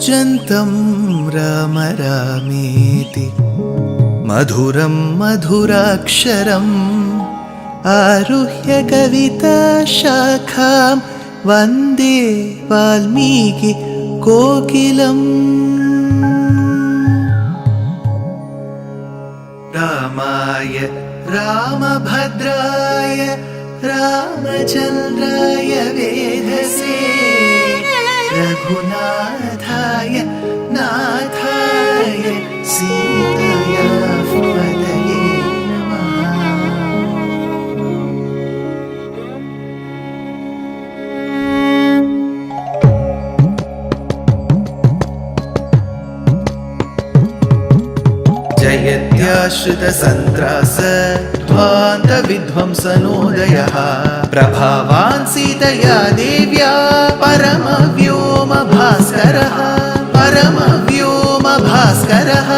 कूजन्तं राम रामेति मधुरं मधुराक्षरम् आरुह्य कविताशाखां वन्दे वाल्मीकि कोकिलम्। रामाय रामभद्राय रामचन्द्राय वेधसे रघुनाथाय नाथाय सीताया पतये नमः। जयत्याश्रितसन्त्रास ध्वान्तविध्वंसनोदयः प्रभावान् सीतया देव्या परमव्योमभास्करः परमव्योमभास्करः।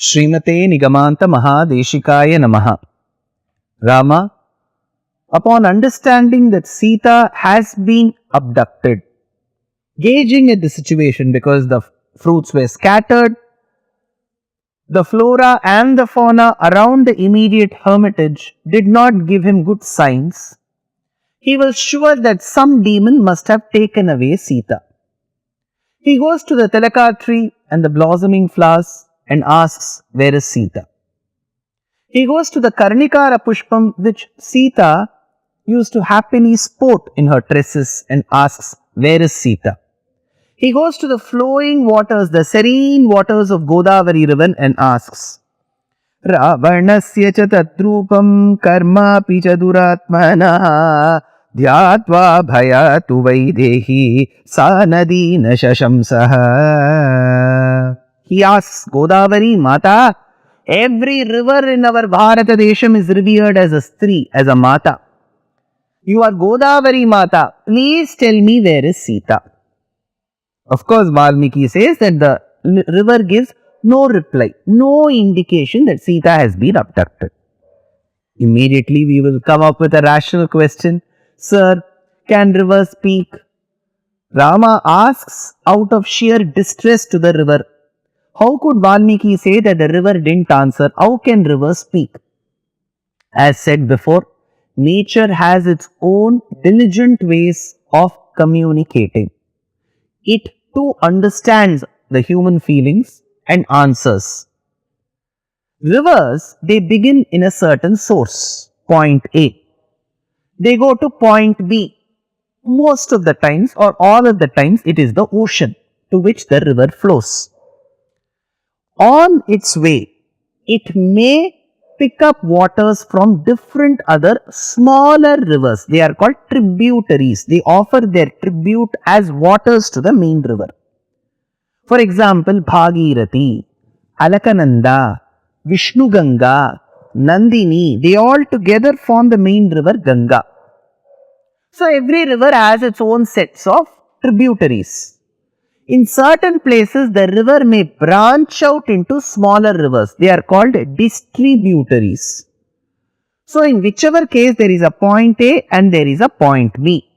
श्रीमते निगमान्त महादेशिकाय नमः। Rama, upon understanding that Sita has been abducted, gauging at the situation because the fruits were scattered, the flora and the fauna around the immediate hermitage did not give him good signs, he was sure that some demon must have taken away Sita. He goes to the Tilaka tree and the blossoming flowers and asks, "Where is Sita?" He goes to the Karnikara Pushpam which Sita used to happily sport in her tresses and asks, "Where is Sita?" He goes to the flowing waters, the serene waters of Godavari river and asks, "Ravanasya cha tatrupam karma picha duratmana dhyatva bhayatu vaidehi sanadi nashashamsaha." He asks Godavari, "Mata, every river in our Bharata Desham is revered as a Stri, as a Mata. You are Godavari Mata. Please tell me where is Sita." Of course, Valmiki says that the river gives no reply, no indication that Sita has been abducted. Immediately we will come up with a rational question. "Sir, can river speak?" Rama asks out of sheer distress to the river. How could Valmiki say that the river didn't answer? How can river speak? As said before, nature has its own diligent ways of communicating. It too understands the human feelings and answers. Rivers, they begin in a certain source, point A. They go to point B. Most of the times or all of the times it is the ocean to which the river flows. On its way, it may pick up waters from different other smaller rivers. They are called tributaries. They offer their tribute as waters to the main river. For example, Bhagirathi, Alakananda, Vishnu Ganga, Nandini, they all together form the main river Ganga. So every river has its own sets of tributaries. In certain places, the river may branch out into smaller rivers. They are called distributaries. So, in whichever case, there is a point A and there is a point B.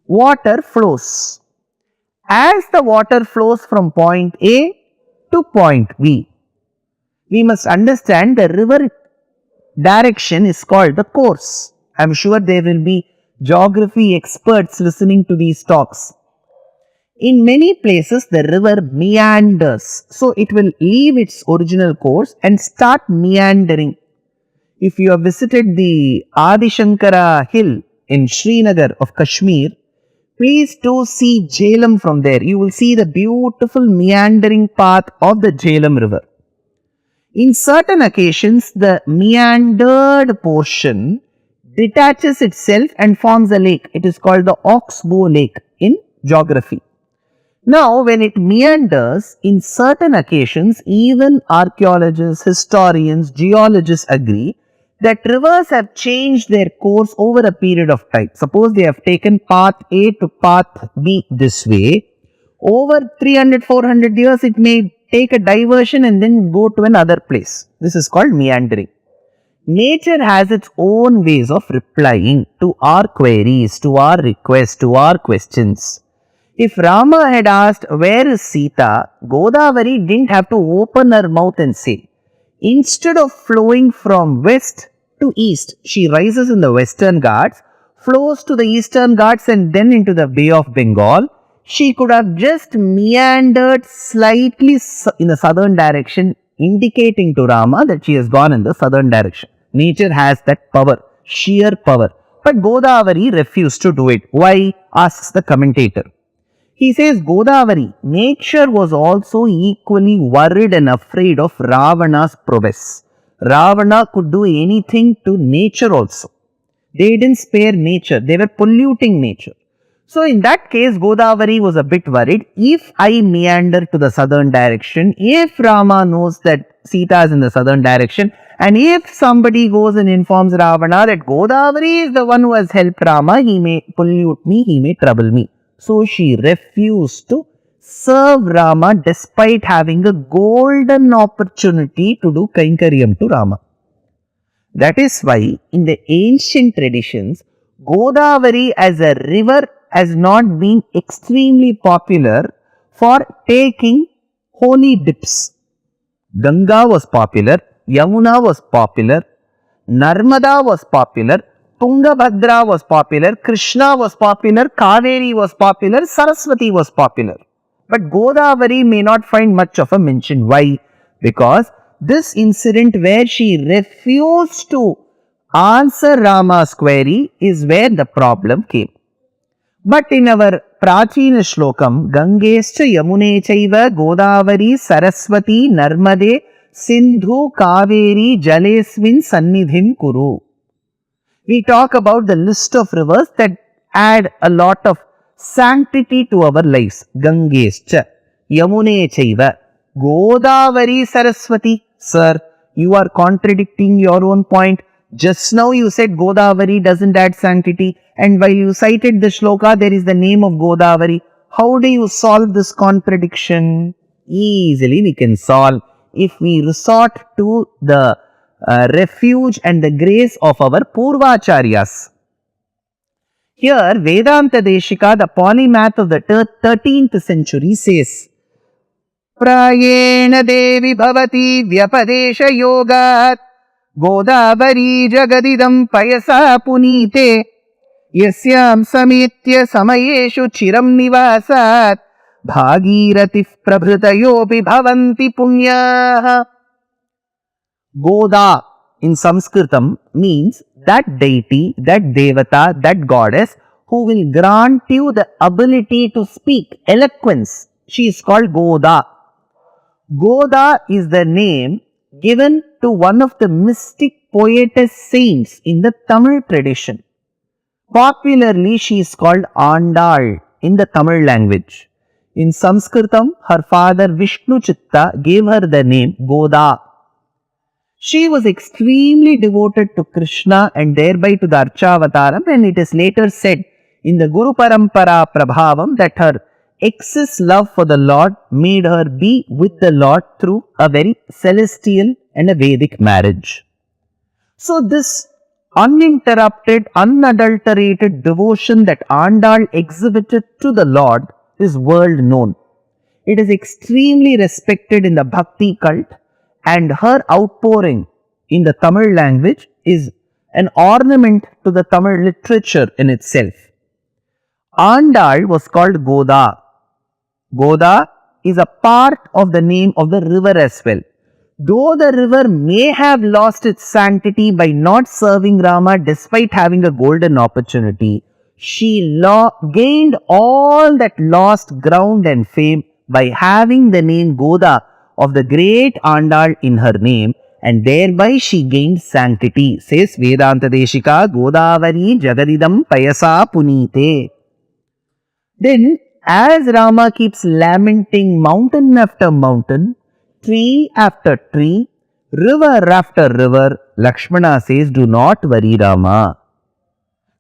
Water flows. As the water flows from point A to point B, we must understand the river direction is called the course. I am sure there will be geography experts listening to these talks. In many places, the river meanders. So, it will leave its original course and start meandering. If you have visited the Adi Shankara hill in Srinagar of Kashmir, please do see Jhelum from there. You will see the beautiful meandering path of the Jhelum river. In certain occasions, the meandered portion detaches itself and forms a lake. It is called the Oxbow Lake in geography. Now, when it meanders, in certain occasions, even archaeologists, historians, geologists agree that rivers have changed their course over a period of time. Suppose they have taken path A to path B this way. Over 300-400 years, it may take a diversion and then go to another place. This is called meandering. Nature has its own ways of replying to our queries, to our requests, to our questions. If Rama had asked, "Where is Sita?" Godavari didn't have to open her mouth and say. Instead of flowing from west to east, she rises in the western Ghats, flows to the eastern Ghats and then into the Bay of Bengal. She could have just meandered slightly in the southern direction, indicating to Rama that she has gone in the southern direction. Nature has that power, sheer power. But Godavari refused to do it. Why? Asks the commentator. He says Godavari, nature was also equally worried and afraid of Ravana's prowess. Ravana could do anything to nature also. They didn't spare nature, they were polluting nature. So in that case, Godavari was a bit worried. If I meander to the southern direction, if Rama knows that Sita is in the southern direction, and if somebody goes and informs Ravana that Godavari is the one who has helped Rama, he may pollute me, he may trouble me. So she refused to serve Rama despite having a golden opportunity to do Kainkaryam to Rama. That is why in the ancient traditions, Godavari as a river has not been extremely popular for taking holy dips. Ganga was popular, Yamuna was popular, Narmada was popular, Tungabhadra was popular, Krishna was popular, Kaveri was popular, Saraswati was popular. But Godavari may not find much of a mention. Why? Because this incident where she refused to answer Rama's query is where the problem came. But in our Prachina Shlokam, Gangescha Yamune Chaiva Godavari Saraswati Narmade Sindhu Kaveri Jalesmin Sannidhim Kuru. We talk about the list of rivers that add a lot of sanctity to our lives. Gangescha, Yamune Chaiva, Godavari Saraswati. Sir, you are contradicting your own point. Just now you said Godavari doesn't add sanctity, and while you cited the shloka, there is the name of Godavari. How do you solve this contradiction? Easily we can solve if we resort to the refuge and the grace of our Purvacharyas. Here, Vedanta Deshika, the polymath of the 13th century, says, Prayena Devi Bhavati Vyapadesha Yogat Godavari Jagadidam Payasa Punite Yasyam Samitya Samayeshu Chiram Nivasat Bhagiratif Prabhritayopi Bhavanti Punyaha. Goda in Sanskritam means that deity, that devata, that goddess who will grant you the ability to speak, eloquence. She is called Goda. Goda is the name given to one of the mystic poetess saints in the Tamil tradition. Popularly, she is called Andal in the Tamil language. In Sanskritam, her father Vishnu Chitta gave her the name Goda. She was extremely devoted to Krishna and thereby to the Archavataram, and it is later said in the Guru Parampara Prabhavam that her excess love for the Lord made her be with the Lord through a very celestial and a Vedic marriage. So this uninterrupted, unadulterated devotion that Andal exhibited to the Lord is world known. It is extremely respected in the Bhakti cult, and her outpouring in the Tamil language is an ornament to the Tamil literature in itself. Andal was called Goda. Goda is a part of the name of the river as well. Though the river may have lost its sanctity by not serving Rama despite having a golden opportunity, she gained all that lost ground and fame by having the name Goda of the great Andal in her name, and thereby she gained sanctity. Says Vedanta Deshika, Godavari Jagadidam Payasa Punite. Then, as Rama keeps lamenting mountain after mountain, tree after tree, river after river, Lakshmana says, do not worry, Rama.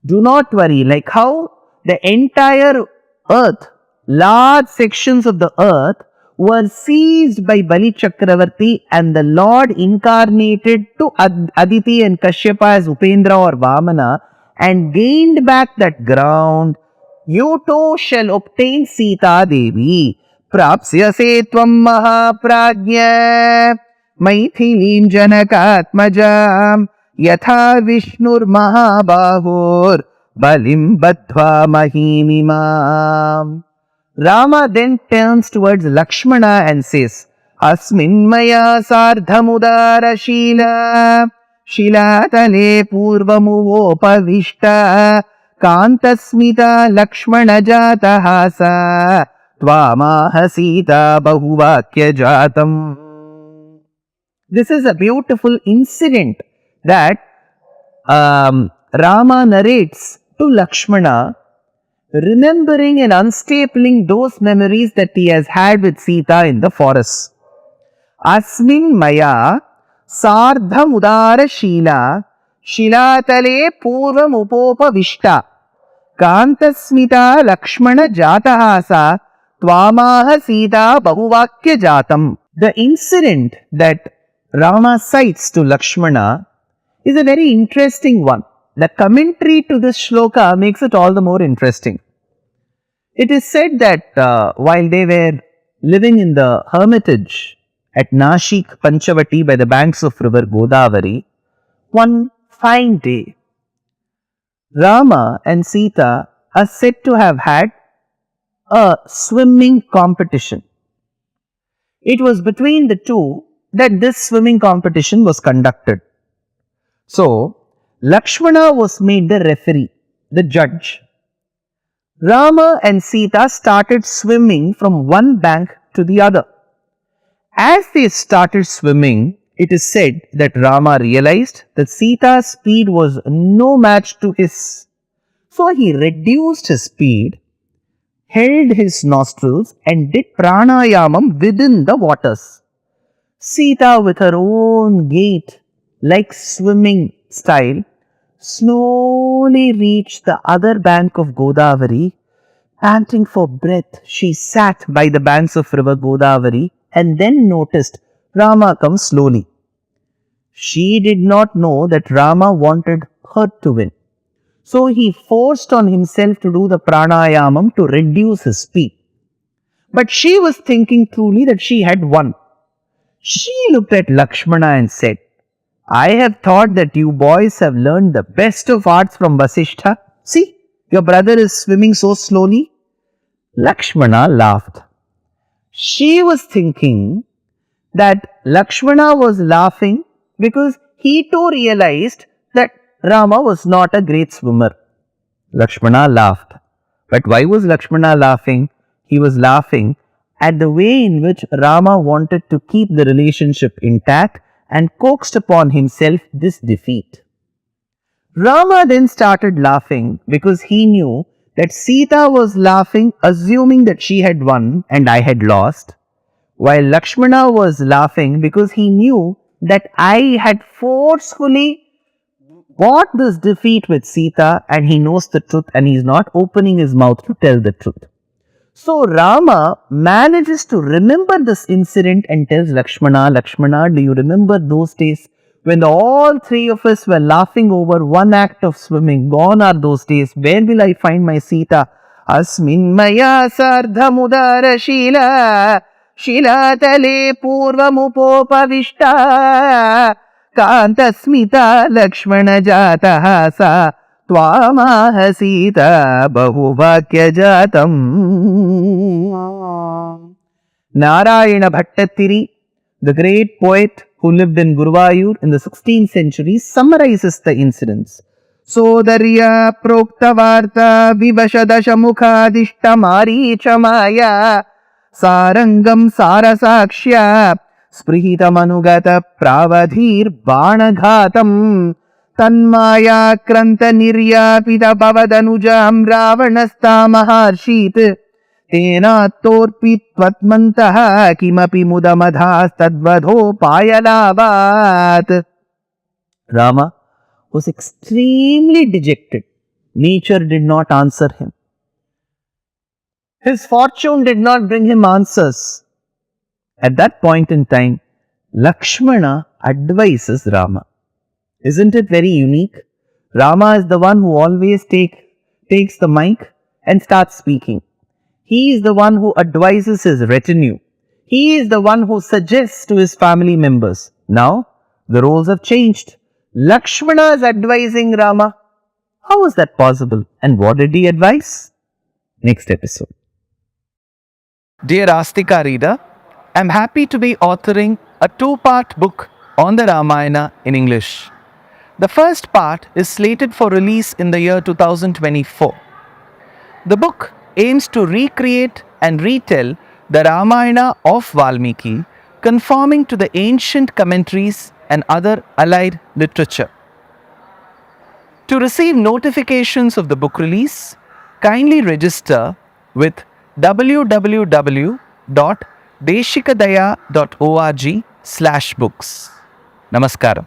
Do not worry. Like how the entire earth, large sections of the earth were seized by Bali Chakravarti, and the Lord incarnated to Aditi and Kashyapa as Upendra or Vamana and gained back that ground, you too shall obtain Sita Devi. Prapsyase tvam mahaprajna Maithilim janakatmajam yatha Vishnur mahabahur balim badhva mahinimam. Rama then turns towards Lakshmana and says, Asmin maya sardhamudara shila shilatale purvamuvopavishta kantasmita Lakshmana jatahasa tvamaha Sita bahuvakya jatam. This is a beautiful incident that Rama narrates to Lakshmana, remembering and unstapling those memories that he has had with Sita in the forest. Asmin maya sardham udara shila shilatale purvam upopavishta kantasmita Lakshmana jatahasa tvamaha Sita bahuvakya jatam. The incident that Rama cites to Lakshmana is a very interesting one. The commentary to this shloka makes it all the more interesting. It is said that while they were living in the hermitage at Nashik, Panchavati by the banks of river Godavari, one fine day, Rama and Sita are said to have had a swimming competition. It was between the two that this swimming competition was conducted. So, Lakshmana was made the referee, the judge. Rama and Sita started swimming from one bank to the other. As they started swimming, it is said that Rama realized that Sita's speed was no match to his. So he reduced his speed, held his nostrils and did pranayamam within the waters. Sita, with her own gait, like swimming style, slowly reached the other bank of Godavari. Panting for breath, she sat by the banks of river Godavari and then noticed Rama come slowly. She did not know that Rama wanted her to win. So he forced on himself to do the pranayamam to reduce his speed. But she was thinking truly that she had won. She looked at Lakshmana and said, I have thought that you boys have learned the best of arts from Vasishtha. See, your brother is swimming so slowly. Lakshmana laughed. She was thinking that Lakshmana was laughing because he too realized that Rama was not a great swimmer. Lakshmana laughed. But why was Lakshmana laughing? He was laughing at the way in which Rama wanted to keep the relationship intact and coaxed upon himself this defeat. Rama then started laughing because he knew that Sita was laughing assuming that she had won and I had lost, while Lakshmana was laughing because he knew that I had forcefully bought this defeat with Sita and he knows the truth and he is not opening his mouth to tell the truth. So Rama manages to remember this incident and tells Lakshmana, Lakshmana, do you remember those days when all three of us were laughing over one act of swimming? Gone are those days. Where will I find my Sita? Asmin maya sardhamudara shila shilatale purvamupopavishta kantasmita Lakshmana jatahasa Tvamaha Sita bahuvakya jatam. Narayana Bhattathiri, the great poet who lived in Guruvayur in the 16th century, summarizes the incidents. Sodarya proktavarta vivashadasha mukhadishta marichamaya sarangam sarasakshya sprihita manugata pravadhir banaghatam Tanmaya kranta niryapita bhavadanujaam ravanasta maharshit tena torpitvatmantaha kimapi mudamadhas tadvadho payalavat. Rama was extremely dejected. Nature did not answer him. His fortune did not bring him answers. At that point in time, Lakshmana advises Rama. Isn't it very unique? Rama is the one who always takes the mic and starts speaking. He is the one who advises his retinue. He is the one who suggests to his family members. Now, the roles have changed. Lakshmana is advising Rama. How is that possible? And what did he advise? Next episode. Dear Astika reader, I am happy to be authoring a 2-part book on the Ramayana in English. The first part is slated for release in the year 2024. The book aims to recreate and retell the Ramayana of Valmiki, conforming to the ancient commentaries and other allied literature. To receive notifications of the book release, kindly register with www.deshikadaya.org/books. Namaskaram.